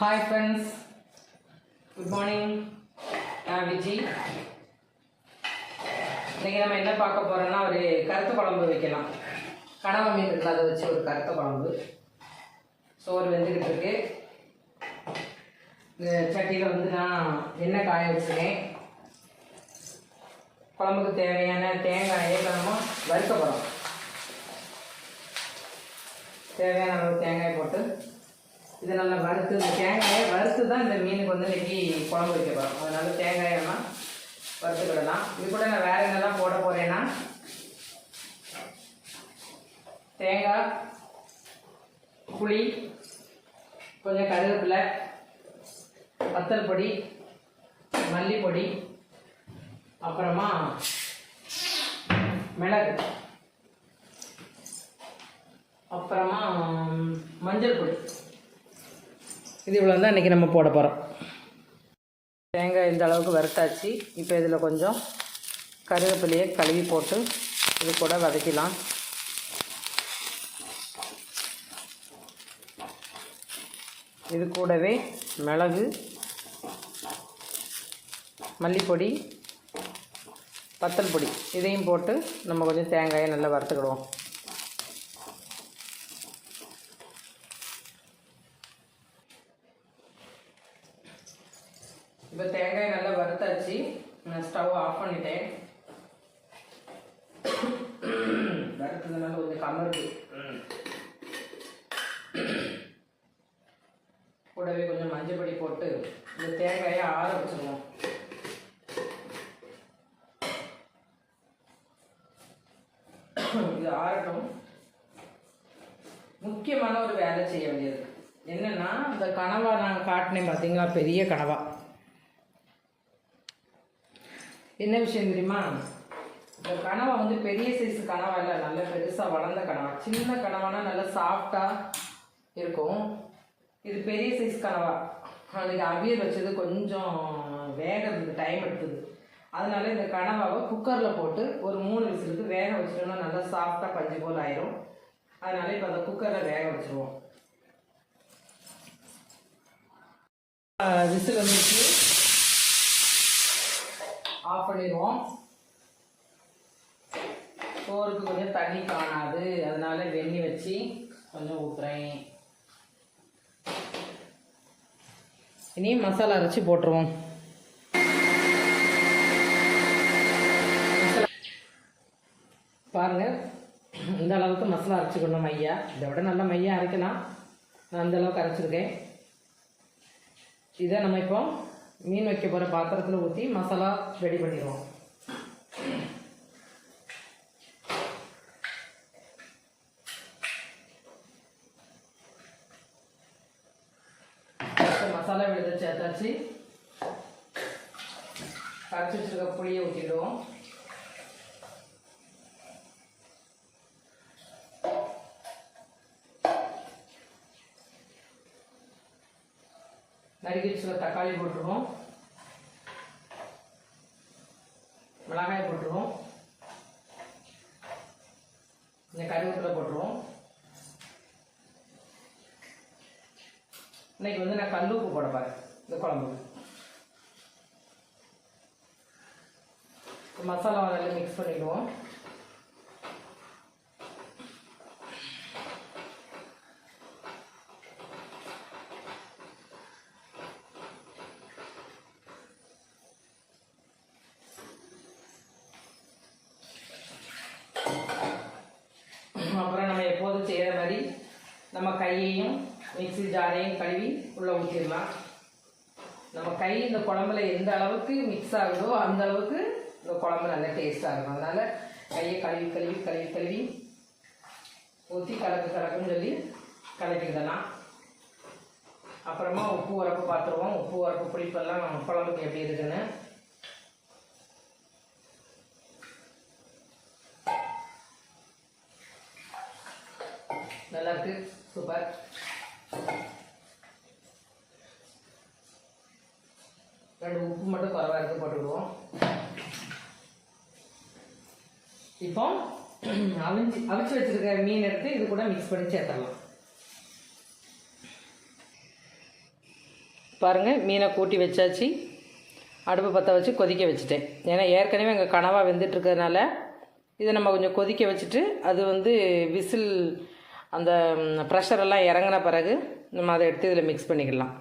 Hi friends, good morning. நான் விஜி. இன்றைக்கி நம்ம என்ன பார்க்க போகிறோன்னா, ஒரு கருத்து குழம்பு வைக்கலாம். கனவா மீன் இருக்குல்ல, அதை வச்சு ஒரு கருத்து குழம்பு. சோறு வெந்துக்கிட்டு இருக்கு. இந்த சட்டியில் வந்து நான் எண்ணெய் காய வச்சுருக்கேன். குழம்புக்கு தேவையான தேங்காயை நம்ம வறுக்க போகிறோம். தேவையான அளவு தேங்காய் போட்டு இது நல்லா வறுத்து, இந்த தேங்காயை வறுத்து தான் இந்த மீனுக்கு வந்து இன்றைக்கி குழம்பு வைக்க போகிறோம். அதனால தேங்காயெல்லாம் வறுத்துக்கிடலாம். இது கூட நான் வேறு என்னெல்லாம் போட போகிறேன்னா, தேங்காய், புளி, கொஞ்சம் கருவேப்பிலை, வத்தல் பொடி, மல்லிப்பொடி, அப்புறமா மிளகு, அப்புறமா மஞ்சள் பொடி. இது இவ்வளோ தான் இன்றைக்கி நம்ம போட போகிறோம். தேங்காய் இந்த அளவுக்கு வறுத்தாச்சு. இப்போ இதில் கொஞ்சம் கருவேப்பிலையை கழுவி போட்டு இது கூட வதக்கலாம். இது கூடவே மிளகு, மல்லிப்பொடி, வத்தல் பொடி இதையும் போட்டு நம்ம கொஞ்சம் தேங்காயை நல்லா வறுத்துக்கிடுவோம். இப்போ தேங்காய் நல்லா வறுத்தாச்சு. நான் ஸ்டவ் ஆஃப் பண்ணிட்டேன். வறுத்ததுனால கொஞ்சம் கமருது. கூடவே கொஞ்சம் மஞ்சள் பொடி போட்டு இந்த தேங்காயை ஆற வச்சுருவோம். இது ஆறட்டும். முக்கியமான ஒரு வேலை செய்ய வேண்டியது என்னென்னா, இந்த கனவா நாங்கள் காட்டினேன் பார்த்தீங்களா, பெரிய கனவா. என்ன விஷயம் தெரியுமா, இந்த கனவா வந்து பெரிய சைஸ் கனவா இல்லை, நல்ல பெருசாக வளர்ந்த கனவா. சின்ன கனவானா நல்லா சாஃப்டாக இருக்கும். இது பெரிய சைஸ் கனவா. அன்றைக்கி அவியல் வச்சது கொஞ்சம் வேகிறதுக்கு டைம் எடுத்தது. அதனால இந்த கனவாவை குக்கரில் போட்டு ஒரு 3 விசிலுக்கு வேக வச்சிட்டோம்னா நல்லா சாஃப்டாக பஞ்சு போல் ஆயிரும். அதனால இப்போ அதை குக்கரில் வேக வச்சுருவோம். விசில் வந்துச்சு, ஆஃப் பண்ணிடுவோம். சோறுக்கு கொஞ்சம் தண்ணி காணாது, அதனால வெந்நி வச்சு கொஞ்சம் ஊற்றுறேன். இனி மசாலா அரைச்சி போட்டுருவோம். பாருங்கள், இந்த அளவுக்கு மசாலா அரைச்சிக்கணும். மையா இதை விட நல்லா மையா அரைக்கலாம். நான் அந்த அளவுக்கு அரைச்சிருக்கேன். இதை நம்ம இப்போ மீன் வைக்க போகிற பாத்திரத்தில் ஊற்றி மசாலா ரெடி பண்ணிடுவோம். மசாலா விழுத சேர்த்தாச்சு. கரைச்சி வச்சுருக்க புளியை ஊற்றிடுவோம். நறுக்கி வச்சுருக்க தக்காளி போட்டுருவோம். மிளகாய் போட்டுருவோம். இந்த கருவேப்பிலை போட்டுருவோம். இன்னைக்கு வந்து நான் கல் உப்பு போட பாரு இந்த குழம்புக்கு. மசாலா நல்லா மிக்ஸ் பண்ணிடுவோம். அப்புறம் நம்ம எப்போதும் செய்கிற மாதிரி நம்ம கையையும் மிக்ஸி ஜாரையும் கழுவி உள்ளே ஊற்றிடலாம். நம்ம கை இந்த குழம்புல எந்த அளவுக்கு மிக்ஸ் ஆகுதோ அந்த அளவுக்கு இந்த குழம்பு நல்லா டேஸ்ட்டாக இருக்கும். அதனால் கையை கழுவி கழுவி கழுவி கழுவி ஊற்றி கலக்குன்னு சொல்லி கலக்கிடலாம். அப்புறமா உப்பு உரப்பு பார்த்துருவோம். உப்பு உரப்பு புளிப்பெல்லாம் குழம்புக்கு எப்படி இருக்குன்னு. நல்லா இருக்கு, சூப்பர். ரெண்டு உப்பு மட்டும் குறைவா இருக்கு, போட்டுவிடுவோம். இப்போ அவிச்சு வச்சிருக்க மீன் எடுத்து இது கூட மிக்ஸ் பண்ணி சேர்த்துடலாம். பாருங்கள், மீனை கூட்டி வச்சாச்சு. அடுப்பு பற்ற வச்சு கொதிக்க வச்சுட்டேன். ஏன்னா ஏற்கனவே எங்கள் கனவா வெந்துட்டுருக்கிறதுனால இதை நம்ம கொஞ்சம் கொதிக்க வச்சுட்டு அது வந்து விசில் அந்த ப்ரெஷரெல்லாம் இறங்கின பிறகு நம்ம அதை எடுத்து இதில் மிக்ஸ் பண்ணிக்கலாம்.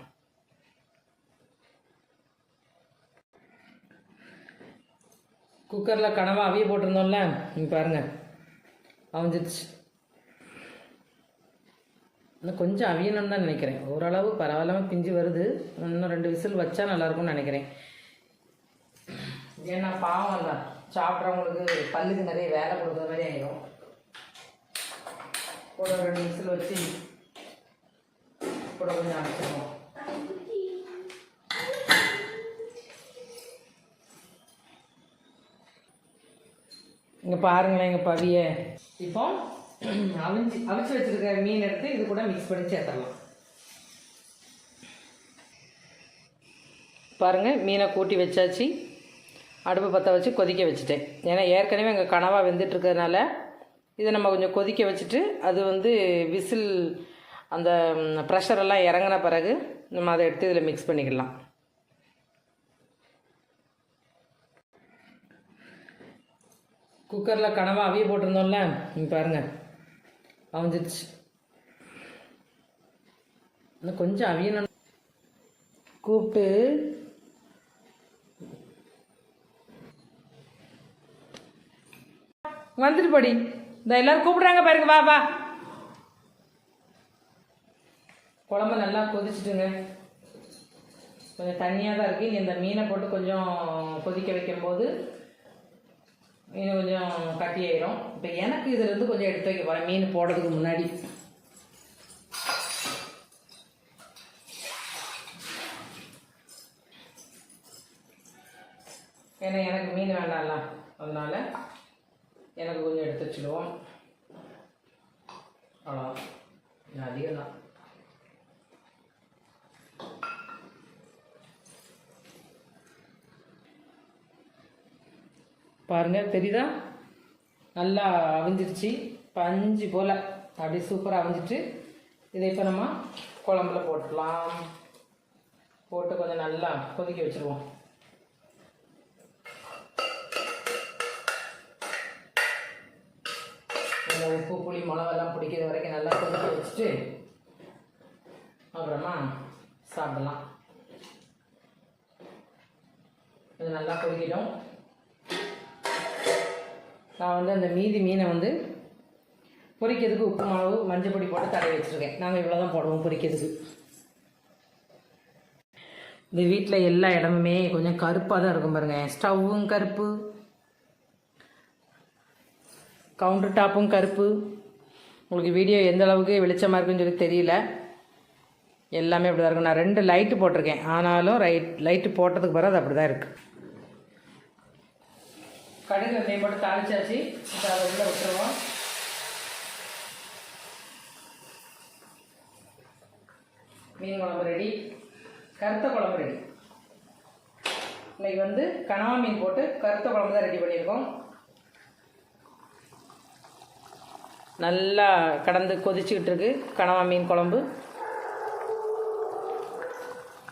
குக்கரில் கனவா அவிய போட்டிருந்தோம்ல, நீங்கள் பாருங்கள் அவிஞ்சிடுச்சு. இன்னும் கொஞ்சம் அவியணும்னு தான் நினைக்கிறேன். ஓரளவு பரவாயில்லாமல் பிஞ்சு வருது. இன்னும் 2 விசில் வச்சா நல்லாயிருக்கும்னு நினைக்கிறேன். ஏன்னா பாவம் இல்லை, சாப்பிட்றவங்களுக்கு பல்லுக்கு நிறைய வேலை கொடுக்குற மாதிரி ஆகிடும். கூட 2 விசில் வச்சு கூட கொஞ்சம் அரைச்சிடுவோம். இங்கே பாருங்களேன் எங்கள் பவியை. இப்போ அவிச்சு வச்சுருக்க மீன் எடுத்து இது கூட மிக்ஸ் பண்ணி சேர்த்துடலாம். பாருங்கள், மீனை கூட்டி வச்சாச்சு. அடுப்பு பற்ற வச்சு கொதிக்க வச்சுட்டேன். ஏன்னா ஏற்கனவே எங்கள் கனவா வெந்துட்டுருக்கிறதுனால இதை நம்ம கொஞ்சம் கொதிக்க வச்சுட்டு அது வந்து விசில் அந்த ப்ரெஷரெல்லாம் இறங்கின பிறகு நம்ம அதை எடுத்து இதில் மிக்ஸ் பண்ணிக்கலாம். குக்கரில் கனவா அவிய போட்டிருந்தோம்ல, நீங்கள் பாருங்கள் அவிஞ்சிடுச்சு. இன்னும் கொஞ்சம் அவியணும். கூப்பிட்டு வந்துட்டு படி. இந்த எல்லோரும் கூப்பிட்றாங்க பாருங்க, வா வா. குழம்பு நல்லா கொதிச்சுட்டுங்க. கொஞ்சம் தண்ணியாக தான் இருக்குது. இந்த மீனை போட்டு கொஞ்சம் கொதிக்க வைக்கும்போது மீன் கொஞ்சம் கட்டி ஆயிரும். இப்போ எனக்கு இதுலேருந்து கொஞ்சம் எடுத்து வைக்க போகிறேன் மீன் போடுறதுக்கு முன்னாடி. ஏன்னா எனக்கு மீன் வேண்டாம்ல, அதனால் எனக்கு கொஞ்சம் எடுத்து வச்சுடுவோம். அவ்வளோ அதிகம் தான். பாருங்கள், தெரியுதா? நல்லா அவிஞ்சிருச்சு, பஞ்சு போல் அப்படி சூப்பராக அவிஞ்சிட்டு இதை இப்போ நம்ம குழம்புல போட்டுடலாம். போட்டு கொஞ்சம் நல்லா கொதிக்க வச்சுருவோம். உப்பு புளி மிளகெல்லாம் பிடிக்கிற வரைக்கும் நல்லா கொதிக்க வச்சுட்டு அப்புறமா சாப்பிடலாம். இது நல்லா கொதிக்கிடும். நான் வந்து அந்த மீதி மீனை வந்து பொரிக்கிறதுக்கு உப்பு மாவு மஞ்சள் பொடி போட்டு தடவி வச்சுருக்கேன். நாங்கள் இவ்வளோ தான் போடுவோம் பொரிக்கிறதுக்கு. இந்த வீட்டில் எல்லா இடமுமே கொஞ்சம் கருப்பாக தான் இருக்கும் பாருங்கள். ஸ்டவ்வும் கருப்பு, கவுண்டர் டாப்பும் கருப்பு. உங்களுக்கு வீடியோ எந்த அளவுக்கு வெளிச்சமாக இருக்குன்னு சொல்லி தெரியல. எல்லாமே அப்படி தான் இருக்கும். நான் 2 லைட்டு போட்டிருக்கேன், ஆனாலும் லைட்டு போட்டதுக்கு பிறகு அது அப்படி தான் இருக்குது. கடுகு வெந்தயம் போட்டு தாளிச்சாச்சு. இப்போ அதை உள்ள விட்டுருவோம். மீன் குழம்பு ரெடி, கருத்த குழம்பு ரெடி. இன்னைக்கு வந்து கனவா மீன் போட்டு கருத்த குழம்பு தான் ரெடி பண்ணியிருக்கோம். நல்லா கடந்து கொதிச்சுக்கிட்டு இருக்கு கனவா மீன் குழம்பு.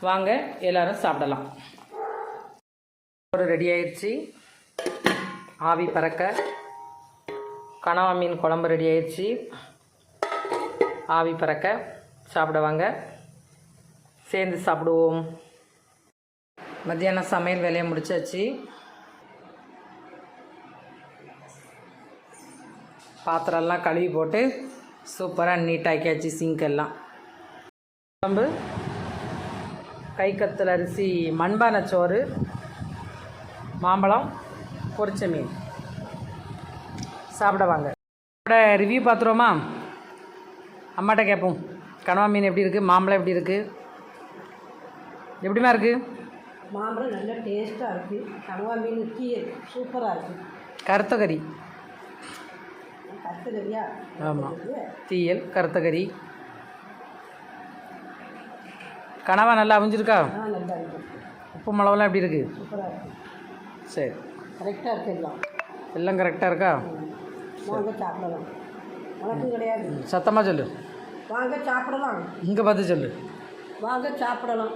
வாங்க எல்லாரும் சாப்பிடலாம். ரெடி ஆயிடுச்சு. ஆவி பறக்க கனவா மீன் குழம்பு ரெடி ஆயிடுச்சு. ஆவி பறக்க சாப்பிட வாங்க, சேர்ந்து சாப்பிடுவோம். மத்தியானம் சமையல் வேலையை முடிச்சாச்சு. பாத்திரம்லாம் கழுவி போட்டு சூப்பராக நீட்டாக்கியாச்சு. சிங்க்கெல்லாம் குழம்பு, கை கத்தல் அரிசி மண்பானை சோறு, மாம்பழம், பொரிச்ச மீன். சாப்பிட வாங்க. ரிவ்யூ பார்த்துருவோமா? அம்மாட்ட கேட்போம். கனவா மீன் எப்படி இருக்குது, மாம்பழம் எப்படி இருக்குது, எப்படிமா இருக்குது? மாம்பழம் நல்லா டேஸ்ட்டாக இருக்குது. கனவா மீன் தீயல் சூப்பராக இருக்குது. கருத்த கறி. கருத்த கறியா? ஆமாம், தீயல் கருத்த கறி. கனவா நல்லா அவிஞ்சிருக்கா? நல்லா இருக்குது. உப்பு மிளவெல்லாம் எப்படி இருக்குது? சூப்பராக இருக்குது. சரி, கரெக்டாக இருக்குது. எல்லாம் கரெக்டாக இருக்கா? வாங்க சாப்பிடலாம். வணக்கம் கிடையாது, சத்தமாக சொல்லு. வாங்க சாப்பிடலாம். இங்கே பார்த்து சொல்லு. வாங்க சாப்பிடலாம்.